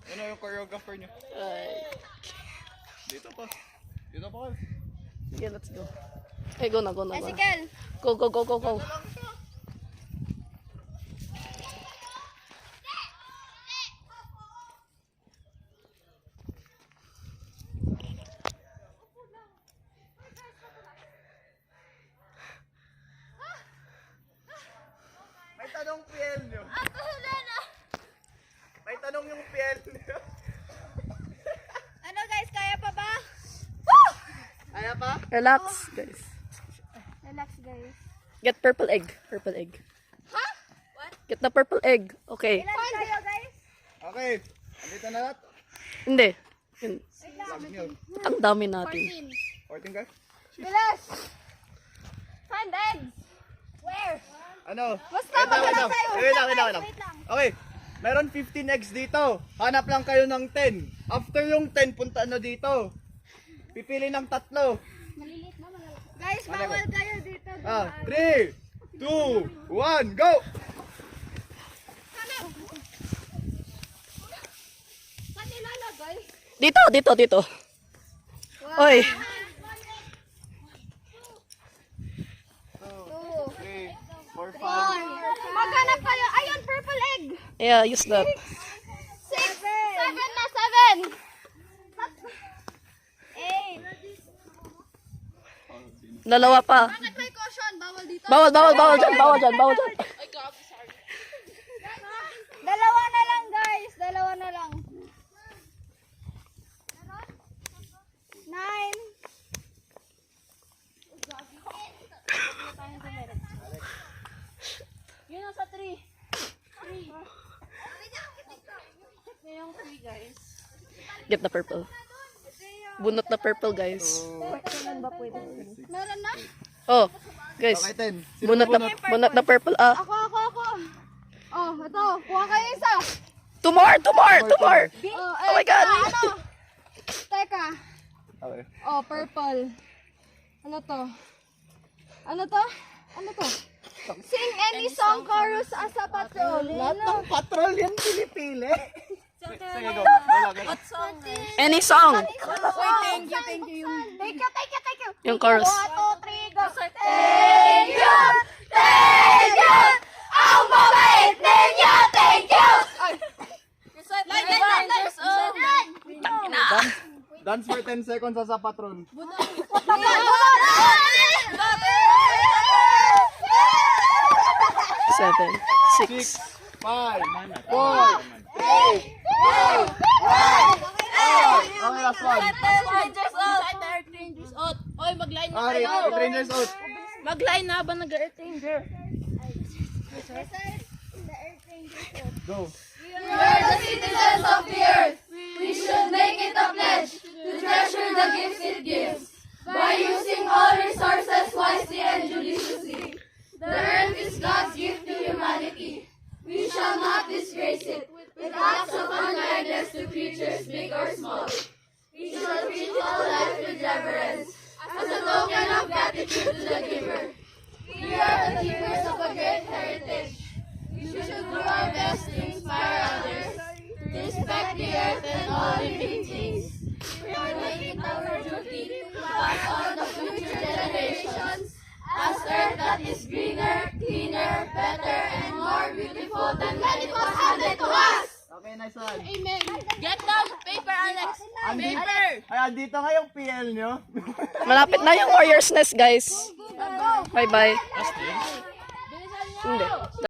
Ano yung choreographer nyo? Dito pa. Dito pa kayo. Sige, let's go. Hey, go na, go na. Bicycle! Go, go, go, go, go. May tanong PL nyo. May tanong yung PL nyo. Ano guys, kaya pa ba? Kaya pa? Relax, guys. Relax guys. Get purple egg. Purple egg. Ha? What? Get the purple egg. Okay. Ilan kayo guys? Okay. Andito na lahat. Hindi. Yun. Vlog nyo. Ang dami natin. 14 guys? Bilis! Find eggs! Where? Ano? Basta Wait lang, maghanap tayo. Wait lang. Wait lang. Okay. Meron 15 eggs dito. Hanap lang kayo ng 10. After yung 10, punta na dito. Pipili ng 3. Maliliit na maliliit. Guys, bawal kayo dito. 3, 2, 1, go! Saan ilalagay? Dito, dito, dito. Oy. 3, 4, 5. Maghanap kayo. Ayun, purple egg. Yeah, use that. 6, 7 na, 7. 8. Dalawa pa. Bakit may caution? Bawal dito? Bawal, bawal, bawal dyan, bawal dyan, bawal dyan. Dalawa na lang guys. Dalawa na lang. 9. Yun ang sa 3. 3. Yung 3 guys. Get the purple. Bunot na purple, guys. Meron na? Oh, guys. Okay, 10. Bunot na purple. Ah. Ako. Oh, ito. Kuha kayo isa. Two more, two more, two more. Oh my God. Ano? Teka. Okay. Oh, purple. Ano to? Ano to? Ano to? Sing any song chorus as a patrol. Lahat ng patrol yan pinipili. Sige, go. Any song. Thank you. Thank you. Yung chorus. 1, 2, 3, go. Thank you. Thank you. Ang mabait ninyo. Thank you. Dance for 10 seconds sa patron. 7, 6, 6. 5, 4, 3, 2, 1. Okay, last one. Oy, mag-line na Okay, kayo. Rangers out. Mag-line na ba nag-Earth Ranger? Go. We are the citizens of the earth. We should make it a pledge to treasure the gifts it gives by using all resources wisely and judiciously. The earth is God's gift to humanity. We shall not disgrace it with acts of unkindness to creatures big or small. We shall treat all life with reverence as a token of gratitude to the giver. We are the keepers of a great heritage. We should do our best to inspire others to respect the earth and all living things. We are making it our duty to pass on the future generations as earth that is greener, cleaner, better, and more beautiful than when it was handed to us. Okay, nice one. Amen. Get the paper, Alex. Paper. Ay, andito nga yung PL nyo. Malapit na yung Warriors Nest, guys. Bye-bye. Hindi.